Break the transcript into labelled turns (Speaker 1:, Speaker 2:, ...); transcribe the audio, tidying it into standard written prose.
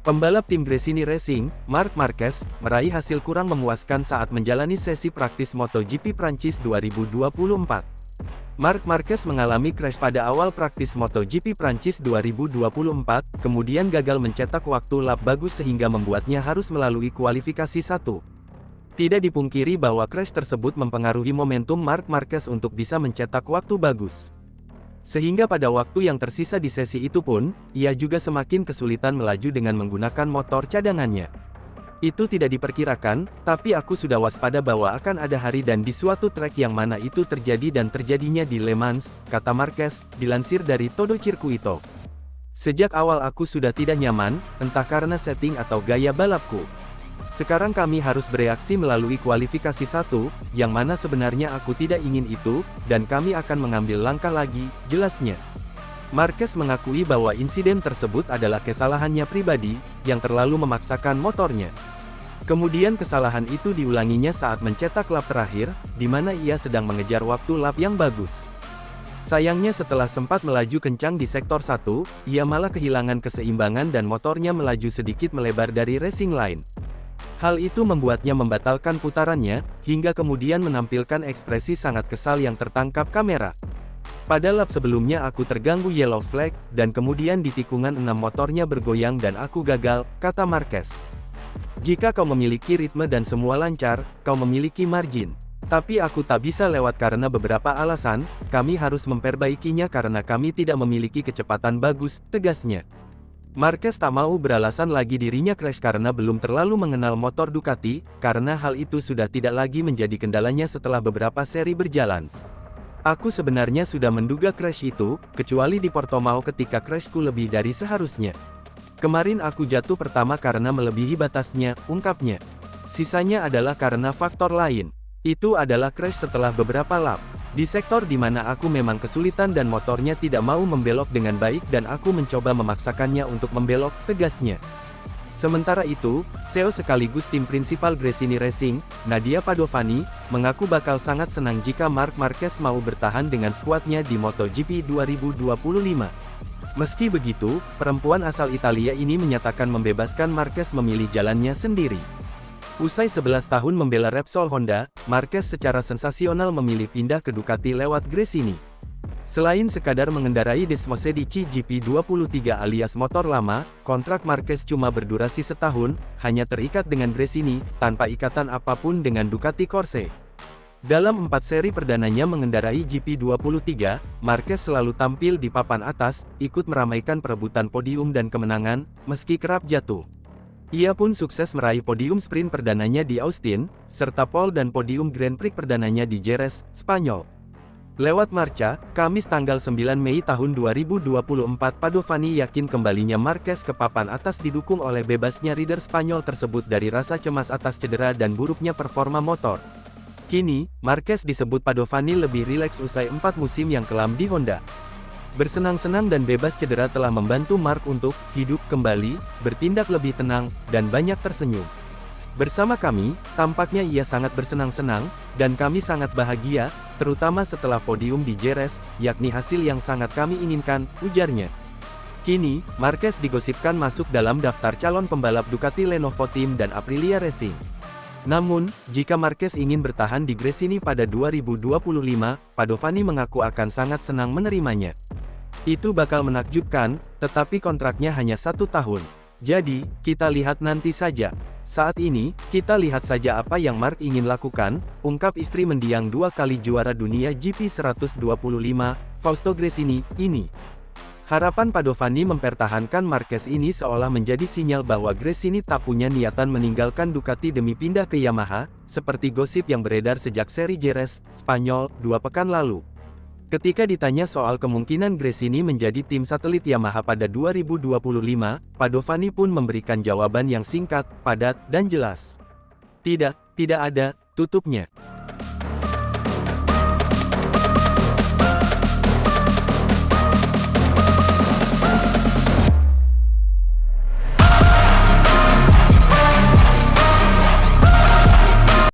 Speaker 1: Pembalap tim Gresini Racing, Marc Marquez, meraih hasil kurang memuaskan saat menjalani sesi praktis MotoGP Prancis 2024. Marc Marquez mengalami crash pada awal praktis MotoGP Prancis 2024, kemudian gagal mencetak waktu lap bagus sehingga membuatnya harus melalui kualifikasi 1. Tidak dipungkiri bahwa crash tersebut mempengaruhi momentum Marc Marquez untuk bisa mencetak waktu bagus. Sehingga pada waktu yang tersisa di sesi itu pun, ia juga semakin kesulitan melaju dengan menggunakan motor cadangannya. Itu tidak diperkirakan, tapi aku sudah waspada bahwa akan ada hari dan di suatu trek yang mana itu terjadi dan terjadinya di Le Mans, kata Marquez, dilansir dari Todo Circuito. Sejak awal aku sudah tidak nyaman, entah karena setting atau gaya balapku. Sekarang kami harus bereaksi melalui kualifikasi 1, yang mana sebenarnya aku tidak ingin itu, dan kami akan mengambil langkah lagi, jelasnya. Marquez mengakui bahwa insiden tersebut adalah kesalahannya pribadi, yang terlalu memaksakan motornya. Kemudian kesalahan itu diulanginya saat mencetak lap terakhir, di mana ia sedang mengejar waktu lap yang bagus. Sayangnya setelah sempat melaju kencang di sektor 1, ia malah kehilangan keseimbangan dan motornya melaju sedikit melebar dari racing line. Hal itu membuatnya membatalkan putarannya, hingga kemudian menampilkan ekspresi sangat kesal yang tertangkap kamera. Pada lap sebelumnya aku terganggu yellow flag, dan kemudian di tikungan 6 motornya bergoyang dan aku gagal, kata Marquez. Jika kau memiliki ritme dan semua lancar, kau memiliki margin. Tapi aku tak bisa lewat karena beberapa alasan, kami harus memperbaikinya karena kami tidak memiliki kecepatan bagus, tegasnya. Marquez tak mau beralasan lagi dirinya crash karena belum terlalu mengenal motor Ducati, karena hal itu sudah tidak lagi menjadi kendalanya setelah beberapa seri berjalan. Aku sebenarnya sudah menduga crash itu, kecuali di Portimao ketika crashku lebih dari seharusnya. Kemarin aku jatuh pertama karena melebihi batasnya, ungkapnya. Sisanya adalah karena faktor lain. Itu adalah crash setelah beberapa lap. Di sektor di mana aku memang kesulitan dan motornya tidak mau membelok dengan baik dan aku mencoba memaksakannya untuk membelok, tegasnya. Sementara itu, CEO sekaligus tim prinsipal Gresini Racing, Nadia Padovani, mengaku bakal sangat senang jika Marc Marquez mau bertahan dengan skuadnya di MotoGP 2025. Meski begitu, perempuan asal Italia ini menyatakan membebaskan Marquez memilih jalannya sendiri. Usai 11 tahun membela Repsol Honda, Marquez secara sensasional memilih pindah ke Ducati lewat Gresini. Selain sekadar mengendarai Desmosedici GP23 alias motor lama, kontrak Marquez cuma berdurasi setahun, hanya terikat dengan Gresini, tanpa ikatan apapun dengan Ducati Corse. Dalam 4 seri perdananya mengendarai GP23, Marquez selalu tampil di papan atas, ikut meramaikan perebutan podium dan kemenangan, meski kerap jatuh. Ia pun sukses meraih podium sprint perdananya di Austin, serta pole dan podium Grand Prix perdananya di Jerez, Spanyol. Lewat Marca, Kamis tanggal 9 Mei tahun 2024 Padovani yakin kembalinya Marquez ke papan atas didukung oleh bebasnya rider Spanyol tersebut dari rasa cemas atas cedera dan buruknya performa motor. Kini, Marquez disebut Padovani lebih rileks usai 4 musim yang kelam di Honda. Bersenang-senang dan bebas cedera telah membantu Marc untuk hidup kembali, bertindak lebih tenang, dan banyak tersenyum. Bersama kami, tampaknya ia sangat bersenang-senang, dan kami sangat bahagia, terutama setelah podium di Jerez, yakni hasil yang sangat kami inginkan, ujarnya. Kini, Marquez digosipkan masuk dalam daftar calon pembalap Ducati Lenovo Team dan Aprilia Racing. Namun, jika Marquez ingin bertahan di Gresini pada 2025, Padovani mengaku akan sangat senang menerimanya. Itu bakal menakjubkan, tetapi kontraknya hanya 1 tahun. Jadi, kita lihat nanti saja. Saat ini, kita lihat saja apa yang Marc ingin lakukan, ungkap istri mendiang 2 kali juara dunia GP 125, Fausto Gresini, ini. Harapan Padovani mempertahankan Marquez ini seolah menjadi sinyal bahwa Gresini tak punya niatan meninggalkan Ducati demi pindah ke Yamaha, seperti gosip yang beredar sejak seri Jerez, Spanyol, 2 pekan lalu. Ketika ditanya soal kemungkinan Gresini menjadi tim satelit Yamaha pada 2025, Padovani pun memberikan jawaban yang singkat, padat, dan jelas. Tidak ada, tutupnya.